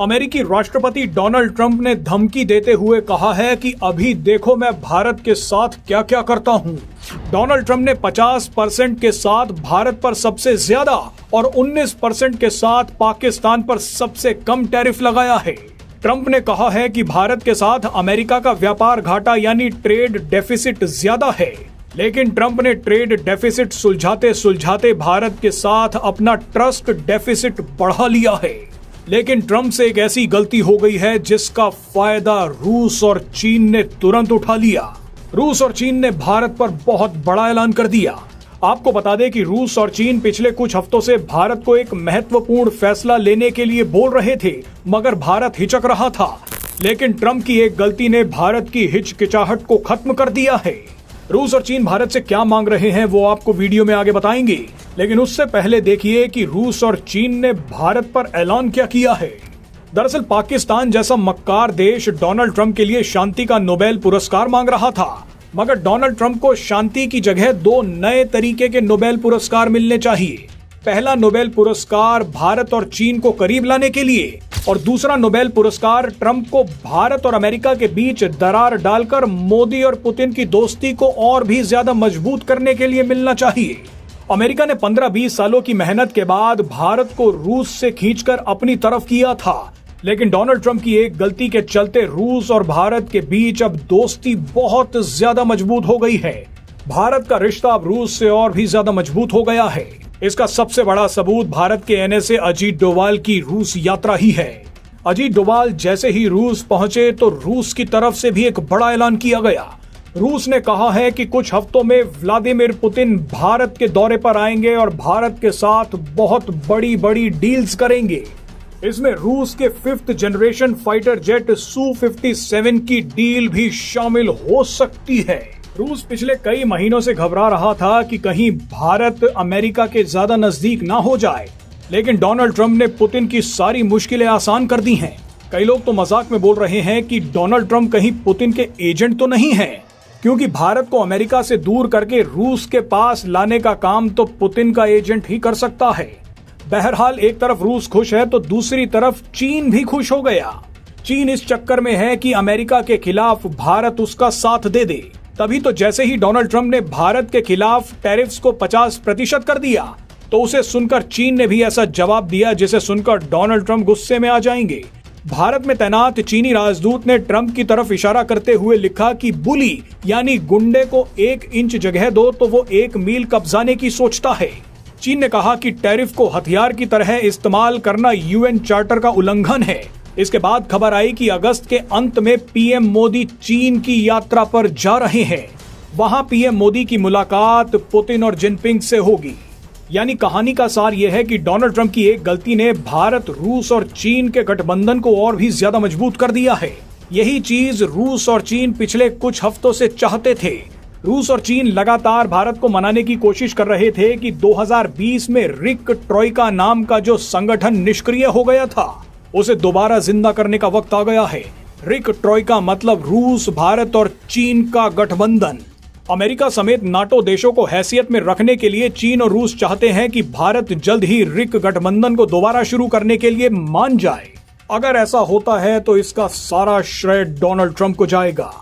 अमेरिकी राष्ट्रपति Donald Trump ने धमकी देते हुए कहा है कि अभी देखो मैं भारत के साथ क्या क्या करता हूं। डोनाल्ड ट्रंप ने 50% के साथ भारत पर सबसे ज्यादा और 19% के साथ पाकिस्तान पर सबसे कम टैरिफ लगाया है। ट्रंप ने कहा है कि भारत के साथ अमेरिका का व्यापार घाटा यानी ट्रेड डेफिसिट ज्यादा है, लेकिन ट्रंप ने ट्रेड डेफिसिट सुलझाते सुलझाते भारत के साथ अपना ट्रस्ट डेफिसिट बढ़ा लिया है। लेकिन ट्रंप से एक ऐसी गलती हो गई है जिसका फायदा रूस और चीन ने तुरंत उठा लिया। रूस और चीन ने भारत पर बहुत बड़ा ऐलान कर दिया। आपको बता दें कि रूस और चीन पिछले कुछ हफ्तों से भारत को एक महत्वपूर्ण फैसला लेने के लिए बोल रहे थे, मगर भारत हिचक रहा था। लेकिन ट्रंप की एक गलती ने भारत की हिचकिचाहट को खत्म कर दिया है। रूस और चीन भारत से क्या मांग रहे हैं वो आपको वीडियो में आगे बताएंगे, लेकिन उससे पहले देखिए कि रूस और चीन ने भारत पर ऐलान क्या किया है। दरअसल पाकिस्तान जैसा मक्कार देश डोनाल्ड ट्रंप के लिए शांति का नोबेल पुरस्कार मांग रहा था, मगर डोनाल्ड ट्रंप को शांति की जगह 2 नए तरीके के नोबेल पुरस्कार मिलने चाहिए। पहला नोबेल पुरस्कार भारत और चीन को करीब लाने के लिए और दूसरा नोबेल पुरस्कार ट्रंप को भारत और अमेरिका के बीच दरार डालकर मोदी और पुतिन की दोस्ती को और भी ज्यादा मजबूत करने के लिए मिलना चाहिए। अमेरिका ने 15-20 सालों की मेहनत के बाद भारत को रूस से खींचकर अपनी तरफ किया था, लेकिन डोनाल्ड ट्रंप की एक गलती के चलते रूस और भारत के बीच अब दोस्ती बहुत ज्यादा मजबूत हो गई है। भारत का रिश्ता अब रूस से और भी ज्यादा मजबूत हो गया है। इसका सबसे बड़ा सबूत भारत के एनएसए अजीत डोभाल की रूस यात्रा ही है। अजीत डोभाल जैसे ही रूस पहुंचे तो रूस की तरफ से भी एक बड़ा ऐलान किया गया। रूस ने कहा है कि कुछ हफ्तों में व्लादिमीर पुतिन भारत के दौरे पर आएंगे और भारत के साथ बहुत बड़ी बड़ी डील्स करेंगे। इसमें रूस के 5th generation fighter jet Su-57 की डील भी शामिल हो सकती है। रूस पिछले कई महीनों से घबरा रहा था कि कहीं भारत अमेरिका के ज्यादा नजदीक ना हो जाए, लेकिन डोनाल्ड ट्रंप ने पुतिन की सारी मुश्किलें आसान कर दी हैं। कई लोग तो मजाक में बोल रहे हैं कि डोनाल्ड ट्रंप कहीं पुतिन के एजेंट तो नहीं हैं, क्योंकि भारत को अमेरिका से दूर करके रूस के पास लाने का काम तो पुतिन का एजेंट ही कर सकता है। बहरहाल एक तरफ रूस खुश है तो दूसरी तरफ चीन भी खुश हो गया। चीन इस चक्कर में है कि अमेरिका के खिलाफ भारत उसका साथ दे दे। तभी तो जैसे ही डोनाल्ड ट्रंप ने भारत के खिलाफ टैरिफ्स को 50% कर दिया, तो उसे सुनकर चीन ने भी ऐसा जवाब दिया जिसे सुनकर डोनाल्ड ट्रंप गुस्से में आ जाएंगे। भारत में तैनात चीनी राजदूत ने ट्रंप की तरफ इशारा करते हुए लिखा कि बुली यानी गुंडे को 1 इंच जगह दो तो वो 1 मील कब्जाने की सोचता है। चीन ने कहा कि टैरिफ को हथियार की तरह इस्तेमाल करना यूएन चार्टर का उल्लंघन है। इसके बाद खबर आई कि अगस्त के अंत में पीएम मोदी चीन की यात्रा पर जा रहे हैं। वहां पीएम मोदी की मुलाकात पुतिन और जिनपिंग से होगी। यानी कहानी का सार यह है कि डोनाल्ड ट्रंप की एक गलती ने भारत, रूस और चीन के गठबंधन को और भी ज्यादा मजबूत कर दिया है। यही चीज रूस और चीन पिछले कुछ हफ्तों से चाहते थे। रूस और चीन लगातार भारत को मनाने की कोशिश कर रहे थे कि 2020 में रिक ट्रोइका नाम का जो संगठन निष्क्रिय हो गया था, उसे दोबारा जिंदा करने का वक्त आ गया है। रिक ट्रोइका मतलब रूस, भारत और चीन का गठबंधन। अमेरिका समेत नाटो देशों को हैसियत में रखने के लिए चीन और रूस चाहते हैं कि भारत जल्द ही रिक गठबंधन को दोबारा शुरू करने के लिए मान जाए। अगर ऐसा होता है तो इसका सारा श्रेय डोनाल्ड ट्रंप को जाएगा।